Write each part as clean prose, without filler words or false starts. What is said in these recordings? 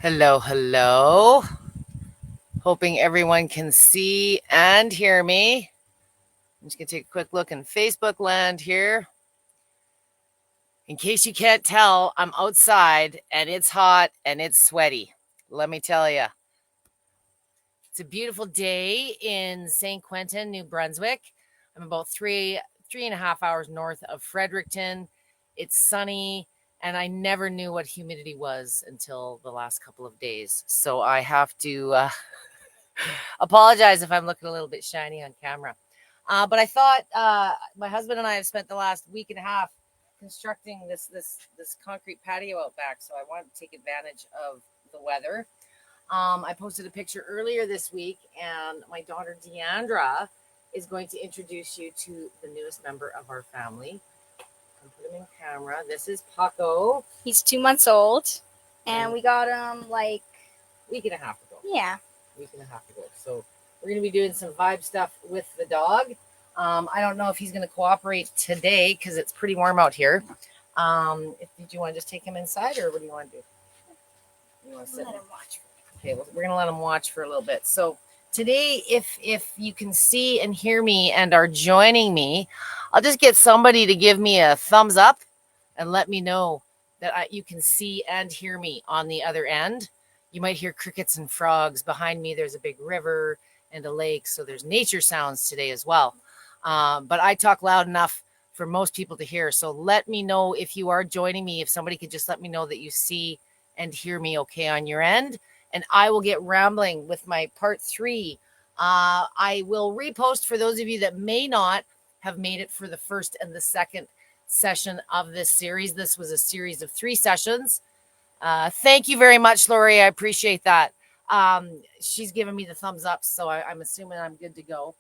Hello, hello. Hoping everyone can see and hear me. I'm just going to take a quick look in Facebook land here. In case you can't tell, I'm outside and it's hot and it's sweaty. Let me tell you. It's a beautiful day in St. Quentin, New Brunswick. I'm about three and a half hours north of Fredericton. It's sunny, and I never knew what humidity was until the last couple of days. So I have to apologize if I'm looking a little bit shiny on camera. But I thought my husband and I have spent the last week and a half constructing this concrete patio out back, so I wanted to take advantage of the weather. I posted a picture earlier this week, and my daughter Deandra is going to introduce you to the newest member of our family. I'll put him in camera. This is Paco. He's 2 months old, and we got him like week and a half ago. Yeah. Week and a half ago. So we're going to be doing some vibe stuff with the dog. I don't know if he's going to cooperate today because it's pretty warm out here. Did you want to just take him inside, or what do you want to do? You want to sit? Let him watch. Okay, well, we're going to let him watch for a little bit. So today, if you can see and hear me and are joining me, I'll just get somebody to give me a thumbs up and let me know that you can see and hear me on the other end. You might hear crickets and frogs. Behind me, there's a big river and a lake, so there's nature sounds today as well. But I talk loud enough for most people to hear. So let me know if you are joining me, if somebody could just let me know that you see and hear me okay on your end. And I will get rambling with my part 3. I will repost for those of you that may not have made it for the first and the second session of this series. This was a series of 3 sessions. Thank you very much, Lori. I appreciate that. She's giving me the thumbs up, so I'm assuming I'm good to go.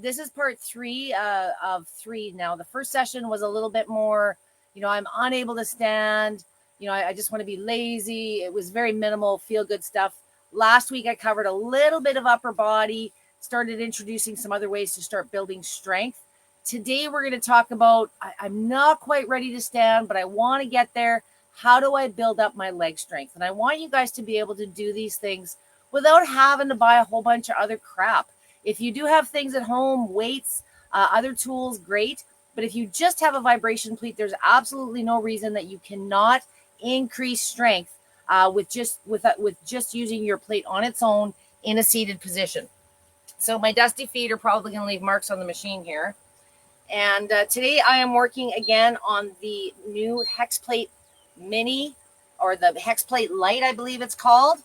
This is part 3 of 3 now. The first session was a little bit more, I'm unable to stand. I just want to be lazy. It was very minimal, feel-good stuff. Last week, I covered a little bit of upper body, started introducing some other ways to start building strength. Today, we're going to talk about, I'm not quite ready to stand, but I want to get there. How do I build up my leg strength? And I want you guys to be able to do these things without having to buy a whole bunch of other crap. If you do have things at home, weights, other tools, great. But if you just have a vibration plate, there's absolutely no reason that you cannot increase strength with just using your plate on its own in a seated position. So my dusty feet are probably going to leave marks on the machine here. And today I am working again on the new Hexplate Mini, or the Hexplate Light, I believe it's called.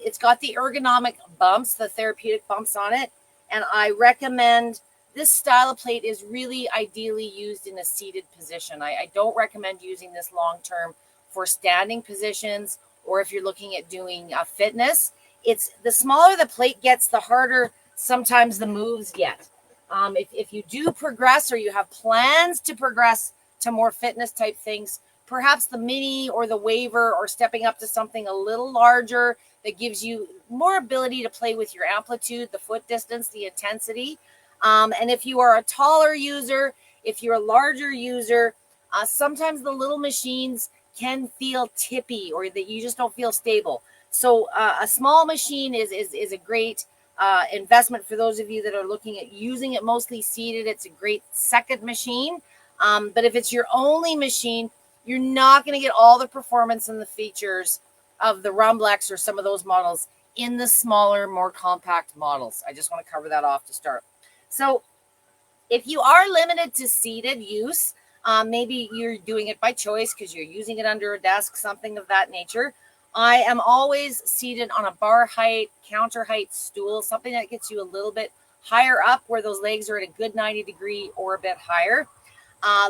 It's got the ergonomic bumps, the therapeutic bumps on it. And I recommend this style of plate is really ideally used in a seated position. I don't recommend using this long term for standing positions, or if you're looking at doing fitness. It's the smaller the plate gets, the harder sometimes the moves get. If you do progress, or you have plans to progress to more fitness type things, perhaps the mini or the waiver, or stepping up to something a little larger that gives you more ability to play with your amplitude, the foot distance, the intensity. And if you are a taller user, if you're a larger user, sometimes the little machines can feel tippy, or that you just don't feel stable. So a small machine is a great investment for those of you that are looking at using it mostly seated. It's a great second machine. But if it's your only machine, you're not going to get all the performance and the features of the Rumblex or some of those models in the smaller, more compact models. I just want to cover that off to start. So if you are limited to seated use, maybe you're doing it by choice because you're using it under a desk, something of that nature. I am always seated on a bar height, counter height stool, something that gets you a little bit higher up where those legs are at a good 90 degree or a bit higher.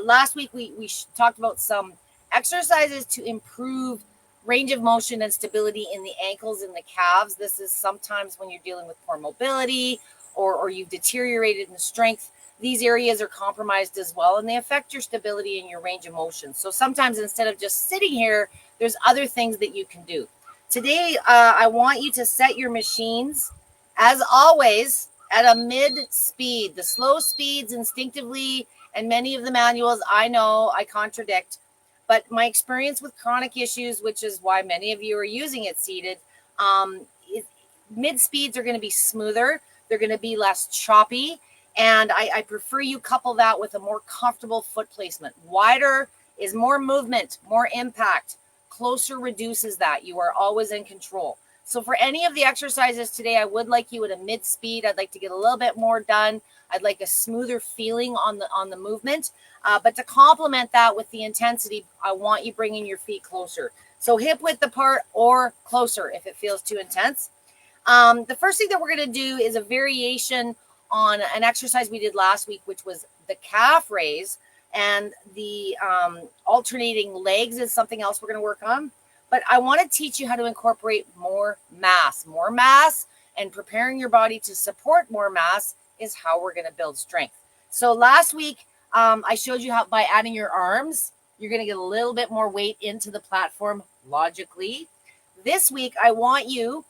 Last week, we talked about some exercises to improve range of motion and stability in the ankles and the calves. This is sometimes when you're dealing with poor mobility, or you've deteriorated in strength. These areas are compromised as well, and they affect your stability and your range of motion. So sometimes instead of just sitting here, there's other things that you can do. Today, I want you to set your machines, as always, at a mid speed. The slow speeds instinctively, and many of the manuals, I know I contradict, But my experience with chronic issues, which is why many of you are using it seated, mid speeds are going to be smoother. They're going to be less choppy. And I prefer you couple that with a more comfortable foot placement. Wider is more movement, more impact. Closer reduces that. You are always in control. So for any of the exercises today, I would like you at a mid speed. I'd like to get a little bit more done. I'd like a smoother feeling on the movement. But to complement that with the intensity, I want you bringing your feet closer. So hip width apart or closer if it feels too intense. The first thing that we're going to do is a variation on an exercise we did last week, which was the calf raise, and the alternating legs is something else we're going to work on. But I want to teach you how to incorporate more mass. More mass and preparing your body to support more mass is how we're going to build strength. So last week, I showed you how by adding your arms, you're going to get a little bit more weight into the platform logically. This week, I want you,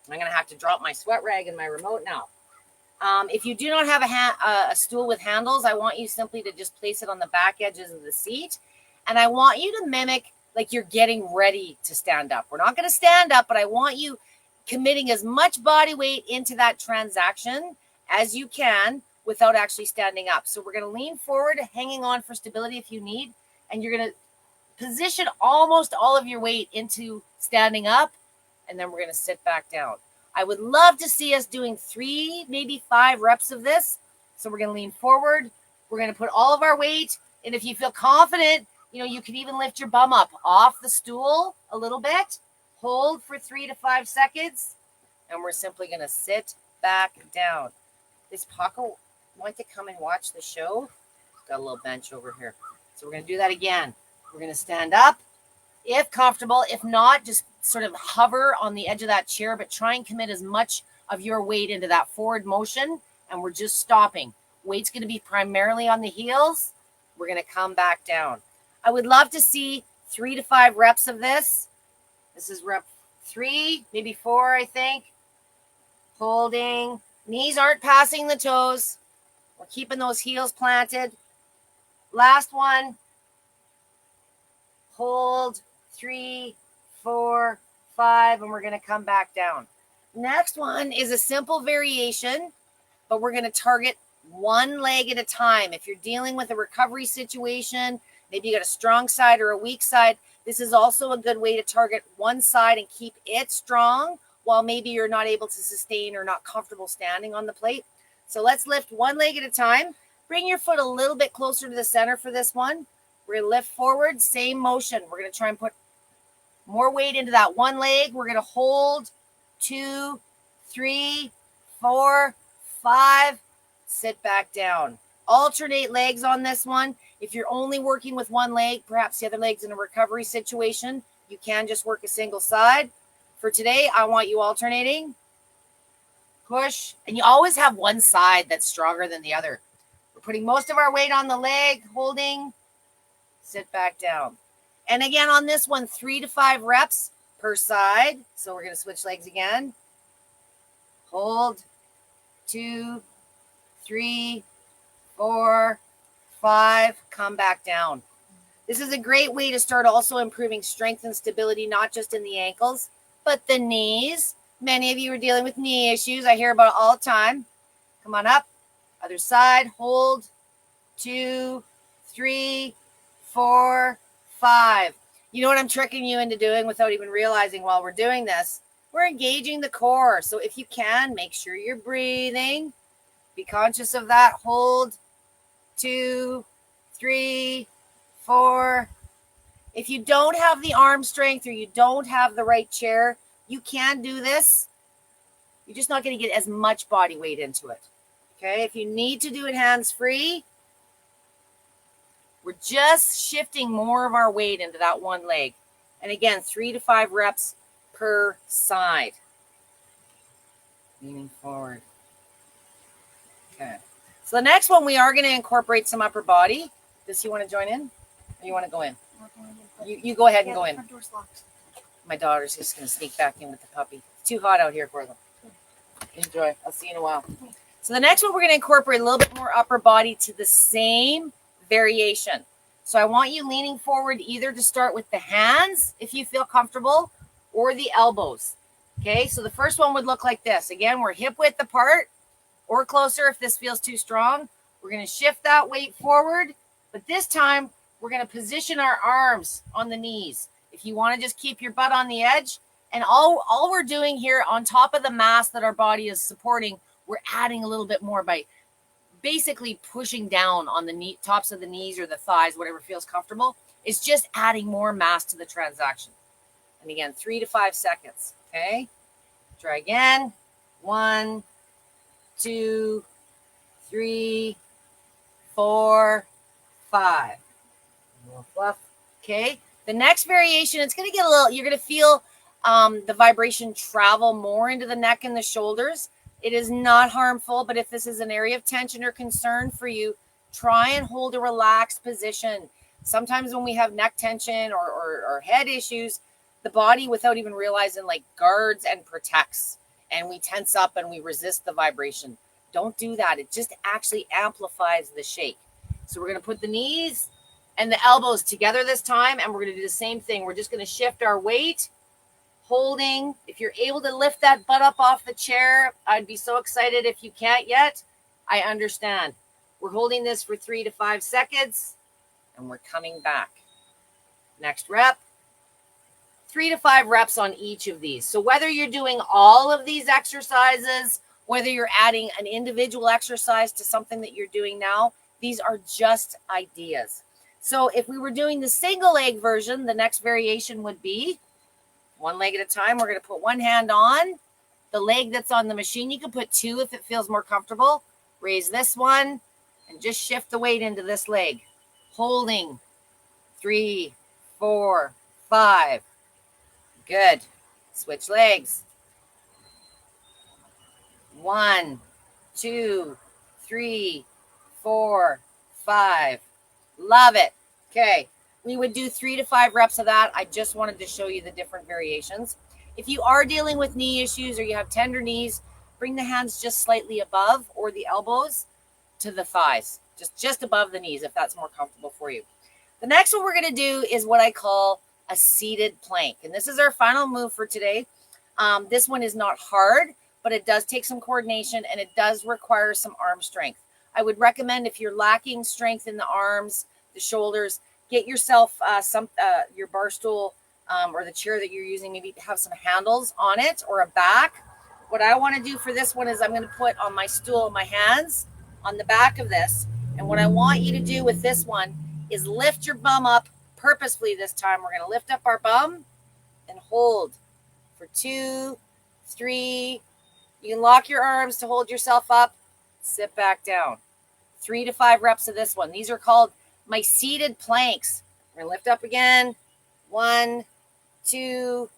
I'm going to have to drop my sweat rag and my remote now. If you do not have a stool with handles, I want you simply to just place it on the back edges of the seat. And I want you to mimic like you're getting ready to stand up. We're not going to stand up, but I want you committing as much body weight into that transaction as you can without actually standing up. So we're going to lean forward, hanging on for stability if you need, and you're going to position almost all of your weight into standing up, and then we're going to sit back down. I would love to see us doing 3, maybe 5 reps of this. So we're going to lean forward. We're going to put all of our weight, and if you feel confident, you can even lift your bum up off the stool a little bit, hold for 3 to 5 seconds, and we're simply going to sit back down. Is Paco want to come and watch the show? Got a little bench over here. So we're going to do that again. We're going to stand up if comfortable. If not, just sort of hover on the edge of that chair, but try and commit as much of your weight into that forward motion, and we're just stopping. Weight's going to be primarily on the heels. We're going to come back down. I would love to see 3 to 5 reps of this. This is rep 3, maybe 4, I think. Holding. Knees aren't passing the toes. We're keeping those heels planted. Last one. Hold. 3, 4, 5, and we're going to come back down. Next one is a simple variation, but we're going to target one leg at a time. If you're dealing with a recovery situation, maybe you got a strong side or a weak side, this is also a good way to target one side and keep it strong while maybe you're not able to sustain or not comfortable standing on the plate. So let's lift one leg at a time. Bring your foot a little bit closer to the center for this one. We're going to lift forward, same motion. We're going to try and put more weight into that one leg. We're going to hold 2, 3, 4, 5. Sit back down. Alternate legs on this one. If you're only working with one leg, perhaps the other leg's in a recovery situation, you can just work a single side. For today, I want you alternating. Push. And you always have one side that's stronger than the other. We're putting most of our weight on the leg, holding. Sit back down. And again, on this one, 3 to 5 reps per side. So we're going to switch legs again. Hold. 2, 3, 4, 5. Come back down. This is a great way to start also improving strength and stability, not just in the ankles, but the knees. Many of you are dealing with knee issues. I hear about it all the time. Come on up. Other side. Hold. 2, 3, 4, 5. You know what I'm tricking you into doing without even realizing while we're doing this? We're engaging the core. So if you can, make sure you're breathing. Be conscious of that. Hold. 2, 3, 4. If you don't have the arm strength or you don't have the right chair, you can do this. You're just not going to get as much body weight into it. Okay? If you need to do it hands-free, we're just shifting more of our weight into that one leg. And again, 3 to 5 reps per side. Leaning forward. Okay. So the next one, we are going to incorporate some upper body. Does he want to join in? Or you want to go in? You go ahead and go in. Front door's locked. My daughter's just going to sneak back in with the puppy. It's too hot out here for them. Enjoy. I'll see you in a while. So the next one, we're going to incorporate a little bit more upper body to the same variation. So I want you leaning forward either to start with the hands, if you feel comfortable, or the elbows. Okay, so the first one would look like this. Again, we're hip width apart or closer if this feels too strong. We're going to shift that weight forward, but this time we're going to position our arms on the knees. If you want to just keep your butt on the edge, and all we're doing here on top of the mass that our body is supporting, we're adding a little bit more by basically pushing down on the tops of the knees or the thighs, whatever feels comfortable. It's just adding more mass to the transaction. And again, 3 to 5 seconds. Okay. Try again. 1, 2, 3, 4, 5. A little fluff. Okay. The next variation, it's going to get a little, you're going to feel the vibration travel more into the neck and the shoulders. It is not harmful, but if this is an area of tension or concern for you, try and hold a relaxed position. Sometimes when we have neck tension or head issues, the body, without even realizing, like guards and protects, and we tense up and we resist the vibration. Don't do that. It just actually amplifies the shake. So we're going to put the knees and the elbows together this time, and we're going to do the same thing. We're just going to shift our weight, holding. If you're able to lift that butt up off the chair, I'd be so excited. If you can't yet, I understand. We're holding this for 3 to 5 seconds, and we're coming back. Next rep. 3 to 5 reps on each of these. So whether you're doing all of these exercises, whether you're adding an individual exercise to something that you're doing now, these are just ideas. So if we were doing the single leg version, the next variation would be one leg at a time. We're going to put one hand on the leg that's on the machine. You can put two if it feels more comfortable. Raise this one and just shift the weight into this leg. Holding. 3, 4, 5. Good. Switch legs. 1, 2, 3, 4, 5. Love it. Okay. We would do 3 to 5 reps of that. I just wanted to show you the different variations. If you are dealing with knee issues or you have tender knees, bring the hands just slightly above or the elbows to the thighs, just above the knees if that's more comfortable for you. The next one we're going to do is what I call a seated plank. And this is our final move for today. This one is not hard, but it does take some coordination and it does require some arm strength. I would recommend if you're lacking strength in the arms, the shoulders, get yourself your bar stool or the chair that you're using, maybe have some handles on it or a back. What I want to do for this one is I'm going to put on my stool my hands on the back of this. And what I want you to do with this one is lift your bum up purposefully this time. We're going to lift up our bum and hold for 2, 3. You can lock your arms to hold yourself up. Sit back down. 3 to 5 reps of this one. These are called my seated planks. We're going to lift up again. 1, 2,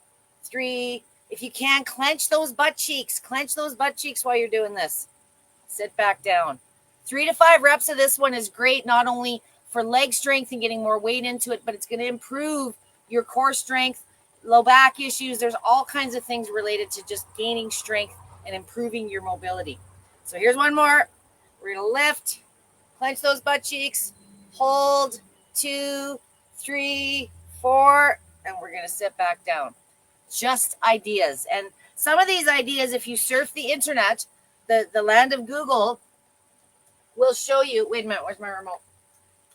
3. If you can, clench those butt cheeks. Clench those butt cheeks while you're doing this. Sit back down. 3 to 5 reps of this one is great, not only for leg strength and getting more weight into it, but it's going to improve your core strength, low back issues. There's all kinds of things related to just gaining strength and improving your mobility. So here's one more. We're going to lift, clench those butt cheeks, hold, 2, 3, 4, and we're going to sit back down. Just ideas. And some of these ideas, if you surf the internet, the land of Google will show you. Wait a minute, where's my remote?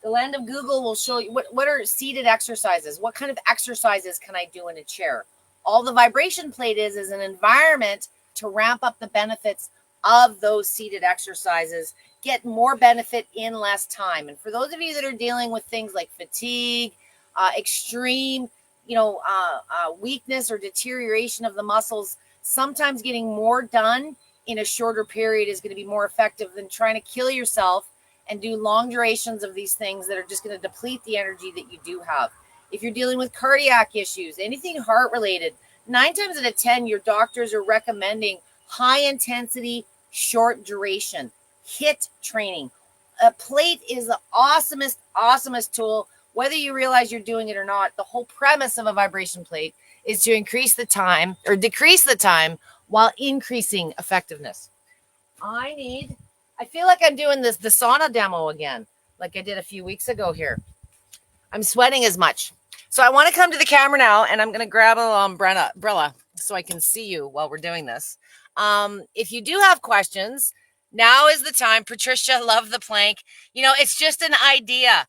The land of Google will show you what are seated exercises. What kind of exercises can I do in a chair? All the vibration plate is an environment to ramp up the benefits of those seated exercises, get more benefit in less time. And for those of you that are dealing with things like fatigue, extreme, weakness or deterioration of the muscles, sometimes getting more done in a shorter period is going to be more effective than trying to kill yourself and do long durations of these things that are just going to deplete the energy that you do have. If you're dealing with cardiac issues, anything heart related, 9 times out of 10, your doctors are recommending high intensity, short duration, HIIT training. A plate is the awesomest tool, whether you realize you're doing it or not. The whole premise of a vibration plate is to increase the time or decrease the time while increasing effectiveness. I feel like I'm doing the sauna demo again, like I did a few weeks ago here. I'm sweating as much. So I want to come to the camera now, and I'm going to grab a umbrella so I can see you while we're doing this. If you do have questions, now is the time. Patricia, love the plank. You know, it's just an idea.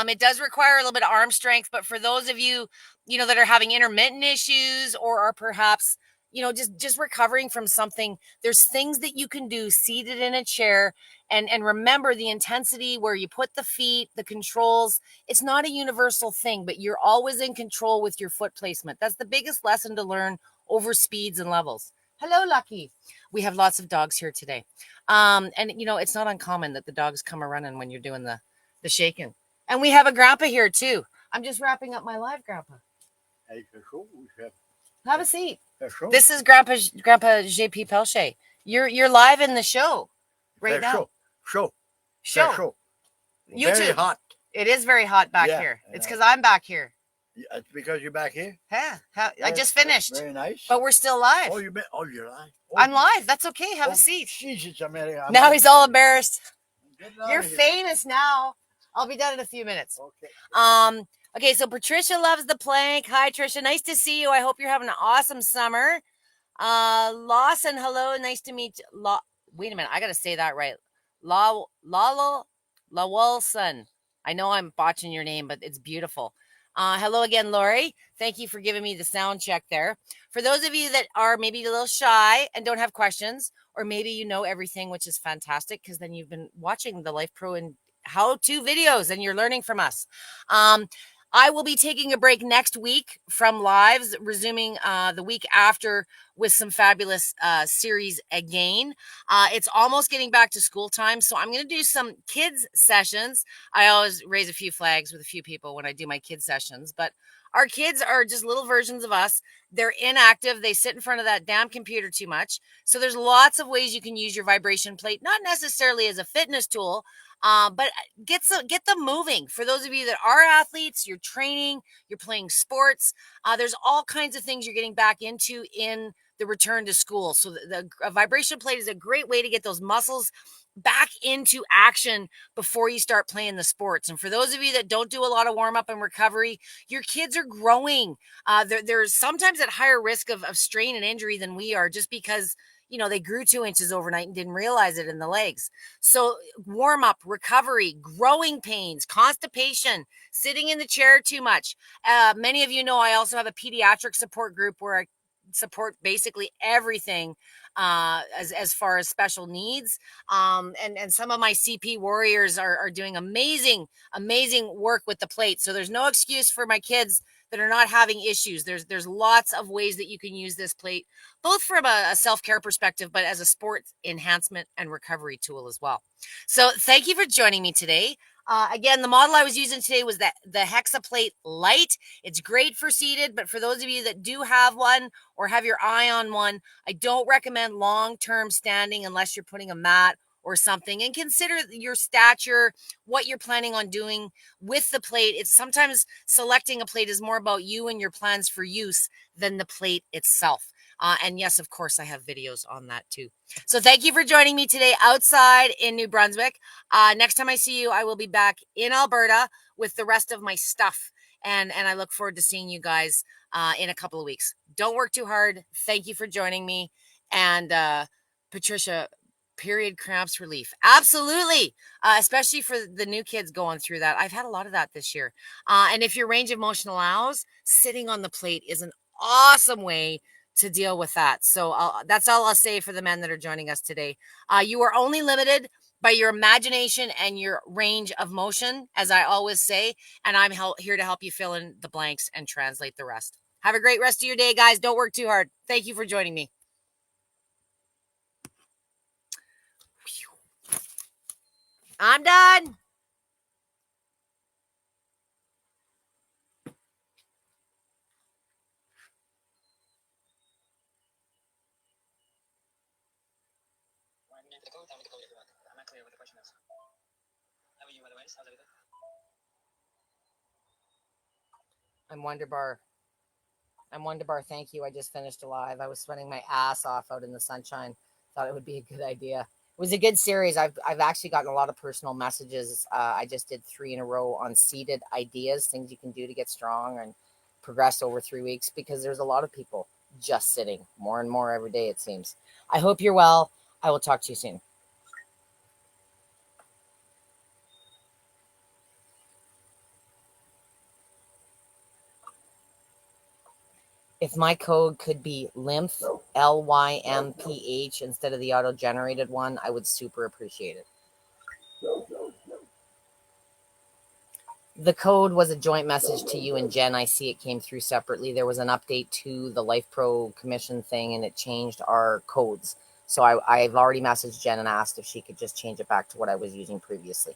It does require a little bit of arm strength, but for those of you, you know, that are having intermittent issues or are perhaps, you know, just recovering from something, there's things that you can do seated in a chair. And remember the intensity where you put the feet, the controls. It's not a universal thing, but you're always in control with your foot placement. That's the biggest lesson to learn over speeds and levels. Hello, Lucky. We have lots of dogs here today. And you know, it's not uncommon that the dogs come a running when you're doing the shaking. And we have a grandpa here too. I'm just wrapping up my live, grandpa. Have a seat. This is Grandpa JP Pelche. You're live in the show right now. Show. Very hot. It is very hot back here. It's because I'm back here. Yeah, it's because you're back here. Yeah, I just finished. Very nice. But we're still live. Oh, you're live. Oh, I'm live. That's okay. Have a seat. Jesus, Now he's all embarrassed. You're here. famous now. I'll be done in a few minutes. Okay. Okay, so Patricia loves the plank. Hi, Tricia. Nice to see you. I hope you're having an awesome summer. Lawson, hello. Nice to meet you. Wait a minute. I got to say that right. Lawolson. I know I'm botching your name, but it's beautiful. Hello again, Lori. Thank you for giving me the sound check there. For those of you that are maybe a little shy and don't have questions, or maybe you know everything, which is fantastic because then you've been watching the Life Pro and how-to videos and you're learning from us. I will be taking a break next week from lives, resuming the week after with some fabulous series again. It's almost getting back to school time, so I'm going to do some kids sessions. I always raise a few flags with a few people when I do my kids sessions, but our kids are just little versions of us. They're inactive. They sit in front of that damn computer too much. So there's lots of ways you can use your vibration plate, not necessarily as a fitness tool, but get them moving. For those of you that are athletes, you're training, you're playing sports, there's all kinds of things you're getting back into in the return to school. So a vibration plate is a great way to get those muscles back into action before you start playing the sports. And for those of you that don't do a lot of warm up and recovery, your kids are growing. They're sometimes at higher risk of strain and injury than we are, just because, you know, they grew 2 inches overnight and didn't realize it in the legs. So warm up, recovery, growing pains, constipation, sitting in the chair too much. Many of you know I also have a pediatric support group where I support basically everything as far as special needs. And some of my CP warriors are doing amazing work with the plate. So there's no excuse for my kids that are not having issues. There's lots of ways that you can use this plate, both from a self-care perspective, but as a sport enhancement and recovery tool as well. So thank you for joining me today. Again, the model I was using today was the Hexaplate Lite. It's great for seated, but for those of you that do have one or have your eye on one, I don't recommend long-term standing unless you're putting a mat or something. And consider your stature, what you're planning on doing with the plate. It's sometimes selecting a plate is more about you and your plans for use than the plate itself. And yes, of course, I have videos on that too. So thank you for joining me today outside in New Brunswick. Next time I see you, I will be back in Alberta with the rest of my stuff. And I look forward to seeing you guys in a couple of weeks. Don't work too hard. Thank you for joining me. And Patricia, period cramps relief. Absolutely. Especially for the new kids going through that. I've had a lot of that this year. And if your range of motion allows, sitting on the plate is an awesome way to deal with that. So that's all I'll say for the men that are joining us today. You are only limited by your imagination and your range of motion, as I always say, and I'm here to help you fill in the blanks and translate the rest. Have a great rest of your day, guys. Don't work too hard. Thank you for joining me. I'm done. I'm not clear what the question is. How are you, otherwise? How's everything? I'm Wonderbar. Thank you. I just finished a live. I was sweating my ass off out in the sunshine. Thought it would be a good idea. was a good series. I've actually gotten a lot of personal messages. I just did 3 in a row on seated ideas, things you can do to get strong and progress over 3 weeks, because there's a lot of people just sitting more and more every day, it seems. I hope you're well. I will talk to you soon. If my code could be lymph, LYMPH, instead of the auto generated one, I would super appreciate it. The code was a joint message to you and Jen. I see it came through separately. There was an update to the Life Pro Commission thing, and it changed our codes. So I've already messaged Jen and asked if she could just change it back to what I was using previously.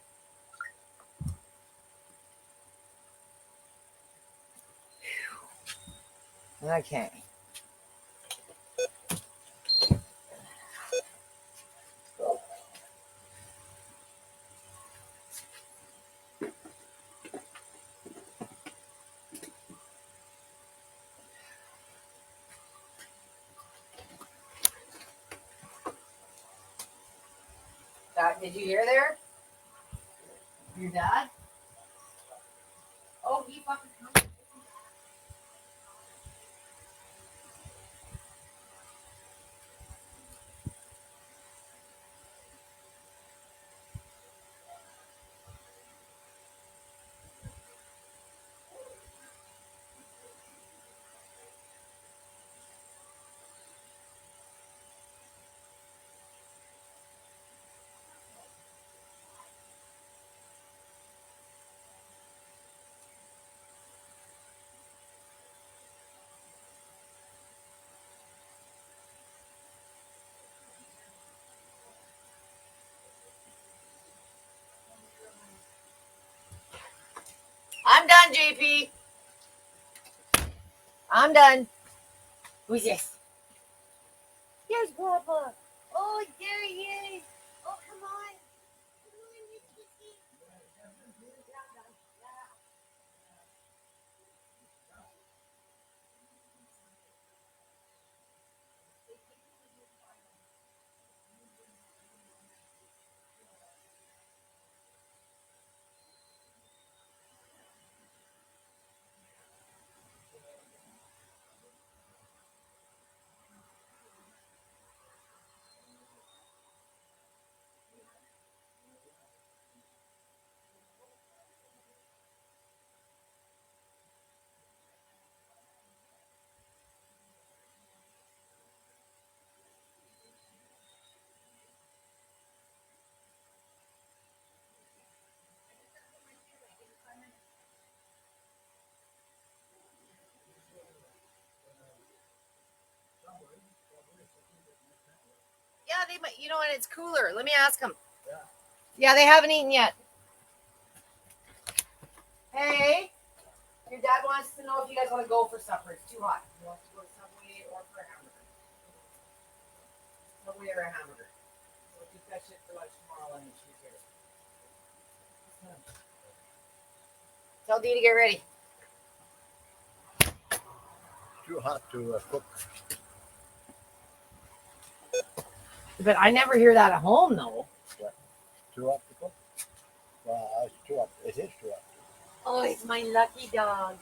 Okay. Did you hear there? Your dad? Oh, he fucking coming. I'm done, JP. I'm done. Who's this? Here's Papa. Oh, there he is. Oh, come on. Come on, Miss Kissy. Yeah, they might. You know what? It's cooler. Let me ask them. Yeah, they haven't eaten yet. Hey, your dad wants to know if you guys want to go for supper. It's too hot. He wants to go to Subway or for a hamburger. Subway or a hamburger. So we'll keep that shit for lunch tomorrow when she's here. Tell Dee to get ready. Too hot to cook. But I never hear that at home, though. Too hot to cook. It's too hot. It is too hot. Oh, it's my lucky dog.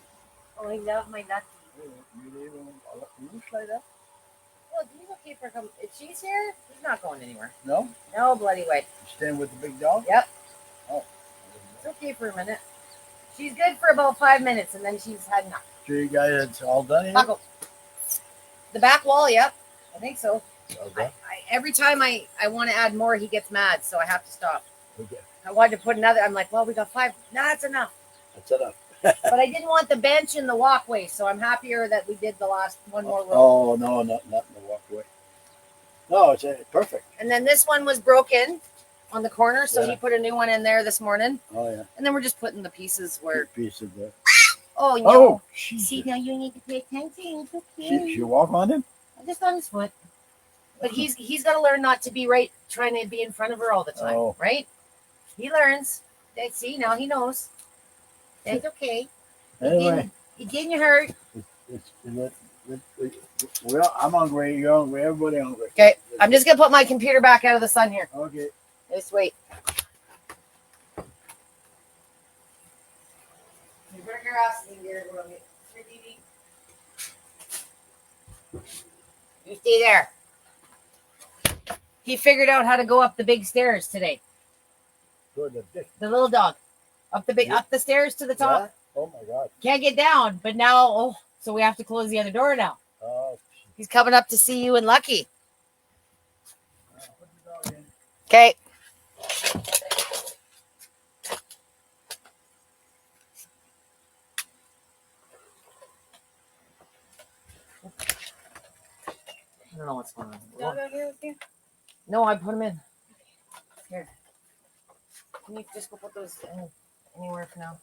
Oh, I love my lucky. You leave him loose like that? Well, he's okay for come. If she's here, he's not going anywhere. No? No, bloody way. You staying with the big dog? Yep. Oh. It's okay for a minute. She's good for about 5 minutes, and then she's had enough. So you guys, it's all done here? Buckle. The back wall, yep. I think so. Okay. Every time I want to add more, he gets mad, so I have to stop. Okay. I wanted to put another. I'm like, well, we got 5. No, that's enough. That's enough. But I didn't want the bench in the walkway, so I'm happier that we did the last one more row. Oh, no, not in the walkway. No, it's perfect. And then this one was broken on the corner, so Yeah. he put a new one in there this morning. Oh, yeah. And then we're just putting the pieces where. Piece of the... Oh, no. Oh, See, now you need to pay attention. It's okay. She walk on him? Just on his foot. But he's got to learn not to be right, trying to be in front of her all the time, Oh. right? He learns. See, now he knows. That's okay. Anyway, You didn't hurt. I'm hungry. You're hungry. Everybody hungry. Okay. I'm just gonna put my computer back out of the sun here. Okay. Just wait. You better your ass in here, Romy. Here, Dee Dee. You stay there. He figured out how to go up the big stairs today. Good. The dish. The little dog. Up the stairs to the top. Yeah? Oh my God. Can't get down, but now so we have to close the other door now. Oh. He's coming up to see you and Lucky. Put the dog in. Okay. I don't know what's going on. Dog out here with you? No, I put him in. Here. Can you just go put those anywhere for now?